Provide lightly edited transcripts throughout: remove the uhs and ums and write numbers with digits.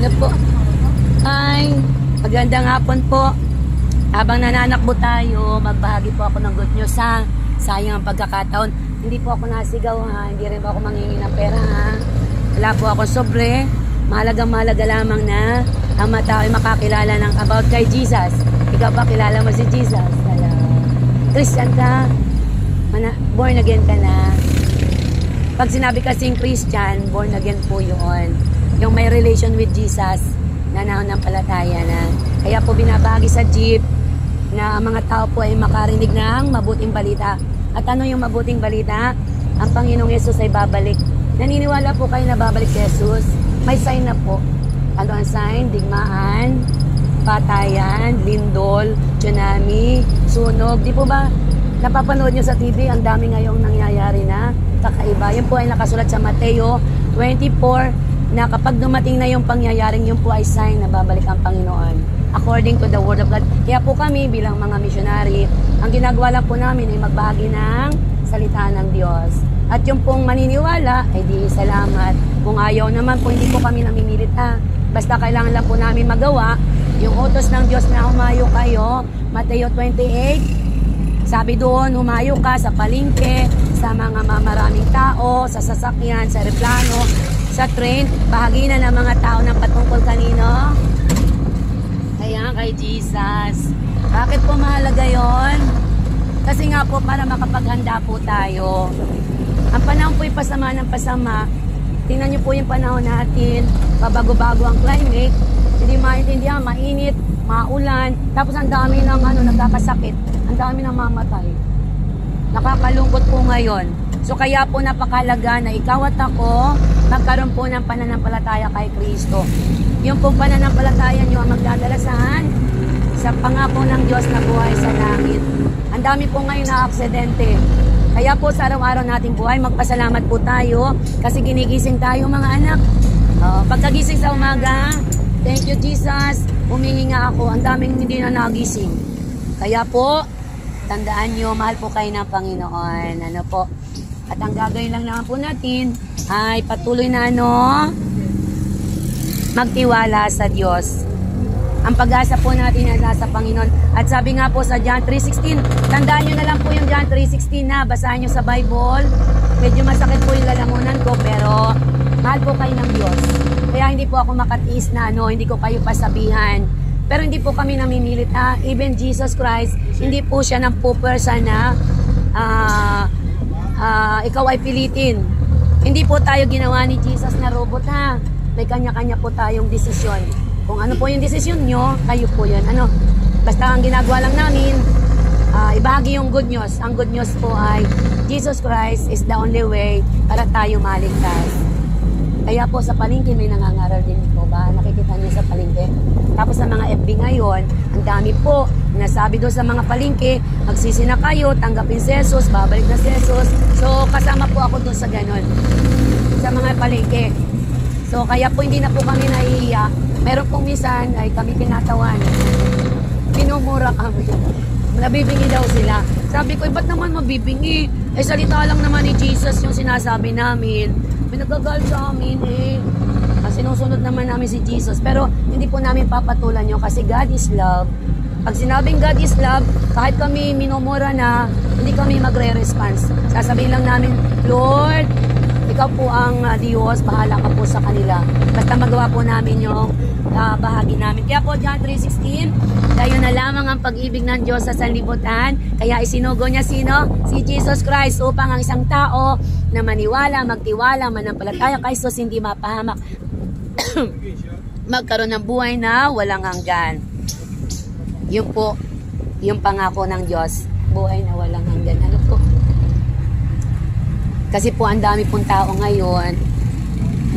Ano po? Hi, magandang hapon po. Habang nananakbo tayo, magbahagi po ako ng good news ha. Sayang ang pagkakataon. Hindi po ako nasigaw ha. Hindi rin po ako manghingi ng pera ha. Wala po ako sobre. Mahalaga lamang na ang tao ay makakilala ng about kay Jesus. Ikaw ba kilala mo si Jesus? Hello. Christian ka? Born again ka na? Pag sinabi kasing Christian, born again po yun. Yung may relation with Jesus na nananampalataya na. Kaya po binabahagi sa jeep na ang mga tao po ay makarinig ng mabuting balita. At ano yung mabuting balita? Ang Panginoong Yesus ay babalik. Naniniwala po kayo na babalik si Jesus? May sign na po. Ano ang sign? Digmaan, patayan, lindol, tsunami, sunog. Di po ba napapanood nyo sa TV? Ang dami ngayong nangyayari na kakaiba. Yun po ay nakasulat sa Mateo 24 na kapag dumating na yung pangyayaring, yun po ay sign na babalik ang Panginoon. According to the Word of God. Kaya po kami bilang mga missionary, ang ginagawa lang po namin ay magbahagi ng salita ng Diyos. At yung pong maniniwala, ay di salamat. Kung ayaw naman po, hindi po kami namimilit ha. Basta kailangan lang po namin magawa yung utos ng Diyos na humayo kayo. Mateo 28, sabi doon, humayo ka sa palengke, sa mga maraming tao, sa sasakyan, sa aeroplano, sa train. Bahagi na ng mga tao ng patungkol kanino? Kaya kay Jesus. Bakit po mahalaga yon? Kasi nga po para makapaghanda po tayo. Ang panahon po yung pasama ng pasama. Tingnan nyo po yung panahon natin. Pabago-bago ang climate. Hindi maintindihan, mainit, maulan. Tapos ang dami ng nagkakasakit. Ang dami ng mamatay. Nakakalungkot po ngayon. So kaya po napakalaga na ikaw at ako magkaroon po ng pananampalataya kay Kristo. Yung pong pananampalataya nyo ang magdadala saan? Sa pangako ng Diyos na buhay sa langit. Ang dami po ngayon na aksidente. Kaya po sa araw-araw nating buhay, magpasalamat po tayo kasi ginigising tayo mga anak. Pagkagising sa umaga, thank you Jesus, humingi nga ako, ang daming hindi na nagising. Kaya po, tandaan nyo, mahal po kayo ng Panginoon. Ano po? At ang gagawin lang naman po natin ay patuloy na magtiwala sa Diyos. Ang pag-asa po natin ay nasa Panginoon. At sabi nga po sa John 3:16, tandaan nyo na lang po yung John 3:16 na basahin nyo sa Bible. Medyo masakit po yung lalamunan ko, pero mahal po kayo ng Diyos. Kaya hindi po ako makatiis na hindi ko kayo pasabihan. Pero hindi po kami namimilit. Even Jesus Christ, hindi po siya ng pupersa na ikaw ay pilitin. Hindi po tayo ginawa ni Jesus na robot ha. May kanya-kanya po tayong desisyon. Kung ano po yung desisyon nyo, kayo po yun. Basta ang ginagawa lang namin, ibahagi yung good news. Ang good news po ay Jesus Christ is the only way para tayo maligtas. Kaya po sa palengke may nangangaral din po ba? Nakikita niyo sa palengke. Tapos sa mga FB ngayon, ang dami po nasabi doon sa mga palengke, magsisi na kayo, tanggapin si Jesus, babalik na si Jesus. So kasama po ako doon sa ganon. Sa mga palengke. So kaya po hindi na po kami nahihiya. Meron pong minsan ay kami tinatawan. Pinumura kami. Nabibingi daw sila. Sabi ko, ba't naman mabibingi? Salita lang naman ni Jesus yung sinasabi namin. May nagagalit sa amin sinusunod naman namin si Jesus. Pero hindi po namin papatulan yun kasi God is love. Pag sinabing God is love, kahit kami minumura na, hindi kami magre-response. Sasabihin lang namin, Lord, ikaw po ang Diyos, bahala ka po sa kanila. Basta magawa po namin yung bahagi namin. Kaya po John 3:16, kayo na lamang ang pag-ibig ng Diyos sa sanlibutan. Kaya isinugo niya sino? Si Jesus Christ upang ang isang tao na maniwala, magtiwala, manampalataya kay Jesus hindi mapahamak. Magkaroon ng buhay na walang hanggan. Yun po, yung pangako ng Diyos. Buhay na walang hanggan. Ano po? Kasi po ang dami pong tao ngayon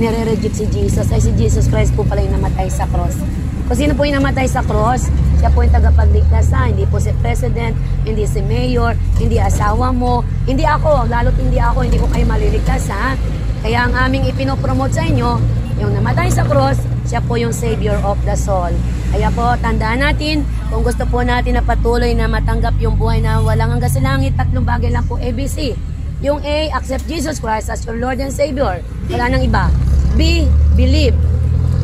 nire-reject si Jesus. Ay si Jesus Christ po pala yung namatay sa cross. Kung sino po yung namatay sa cross, siya po yung tagapagligtas hindi po si president, hindi si mayor, hindi asawa mo, hindi ako, lalo't hindi ako, hindi ko kayo maliligtas Kaya ang aming ipinopromote sa inyo, yung namatay sa cross, siya po yung savior of the soul. Kaya po, tandaan natin, kung gusto po natin na patuloy na matanggap yung buhay na walang hanggan sa langit, 3 bagay lang po ABC. Yung A, accept Jesus Christ as your Lord and Savior. Wala nang iba. B, believe.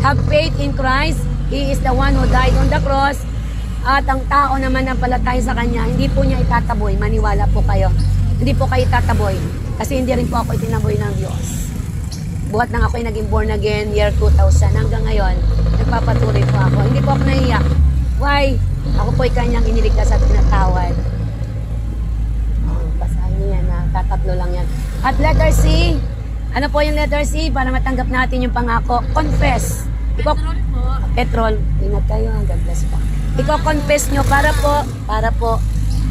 have faith in Christ. He is the one who died on the cross. At ang tao naman na palatay sa Kanya, hindi po niya itataboy. Maniwala po kayo. Hindi po kayo itataboy. Kasi hindi rin po ako itinaboy ng Diyos. Buhat nang ako'y naging born again year 2000. Hanggang ngayon, nagpapatuloy po ako. Hindi po ako nahiyak. Why? Ako po'y Kanyang iniligtas at pinatawad. Basahin niyo yan ha. Tatatlo lang yan. At letter C. Ano po yung letter C? Para matanggap natin yung pangako. Confess. Petrol po. Petrol. Ingat kayo. God bless po. Iko-confess nyo para po.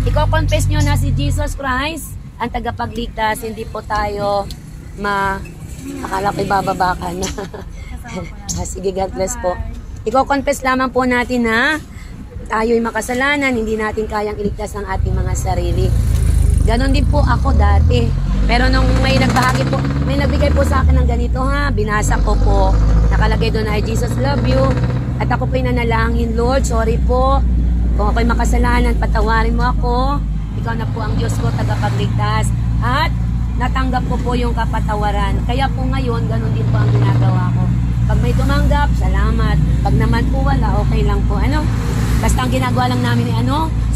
Iko-confess nyo na si Jesus Christ ang tagapagligtas. Hindi po tayo akala ko'y bababa ka na. Sige, God bless po. Iko-confess lamang po natin na tayo'y makasalanan, hindi natin kayang iligtas ang ating mga sarili. Ganon din po ako dati. Pero nung may nagbahagi po, may nagbigay po sa akin ng ganito ha, binasa ko po. Nakalagay doon ay Jesus love you. At ako po'y nanalangin, Lord, sorry po. Kung ako'y makasalanan, patawarin mo ako. Ikaw na po ang Diyos ko, tagapagligtas. At natanggap ko po yung kapatawaran. Kaya po ngayon, ganon din po ang ginagawa ko. Pag may tumanggap, salamat. Pag naman po wala, okay lang po. Basta ang ginagawa lang namin ay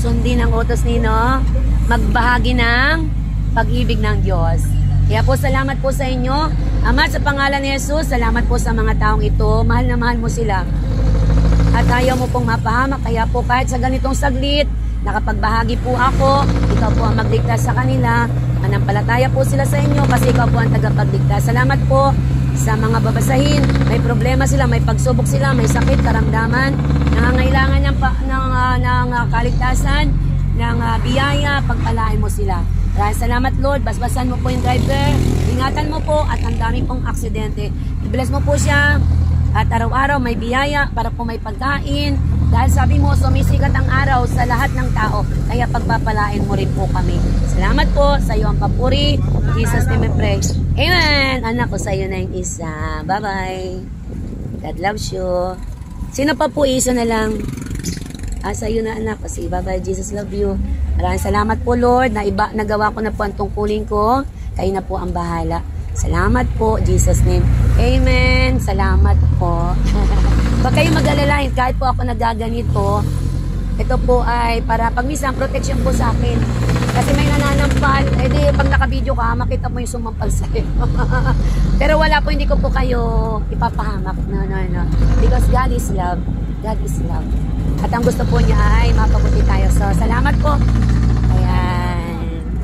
sundin ang utos nino, magbahagi ng pag-ibig ng Diyos. Kaya po salamat po sa inyo. Ama, sa pangalan ni Jesus, salamat po sa mga taong ito. Mahal na mahal mo sila. At ayaw mo pong mapahamak. Kaya po kahit sa ganitong saglit, nakapagbahagi po ako, ikaw po ang magligtas sa kanila. Manampalataya po sila sa inyo kasi ikaw po ang tagapagligtas. Salamat po sa mga babasahin. May problema sila, may pagsubok sila, may sakit, karamdaman. Nangangailangan ng kaligtasan, ng biyaya, pagpalain mo sila. Maraming salamat Lord, basbasan mo po yung driver, ingatan mo po at ang dami pong aksidente. I-bless mo po siya at araw-araw may biyaya para po may pagkain. Dahil sabi mo, sumisikat ang araw sa lahat ng tao, kaya pagpapalain mo rin po kami. Salamat po, sa iyo ang papuri. Jesus name we pray. Amen! Anak ko, sa iyo na yung isa. Bye-bye. God loves you. Sino pa po isa na lang? Sa iyo na anak ko. Sige, bye-bye. Jesus love you. Maraming salamat po Lord. Nagawa ko na po ang tungkulin ko. Kayo na po ang bahala. Salamat po. Jesus name. Amen. Salamat po. Huwag kayong mag-alala, kahit po ako nagaganito, ito po ay para pag minsan protection po sa akin. Kasi may nananampal, di pag naka-video ka, makita mo yung sumampal sa'yo. Pero wala po, hindi ko po kayo ipapahamak. No. Because God is love. God is love. At ang gusto po niya ay mapabuti tayo. So, salamat po.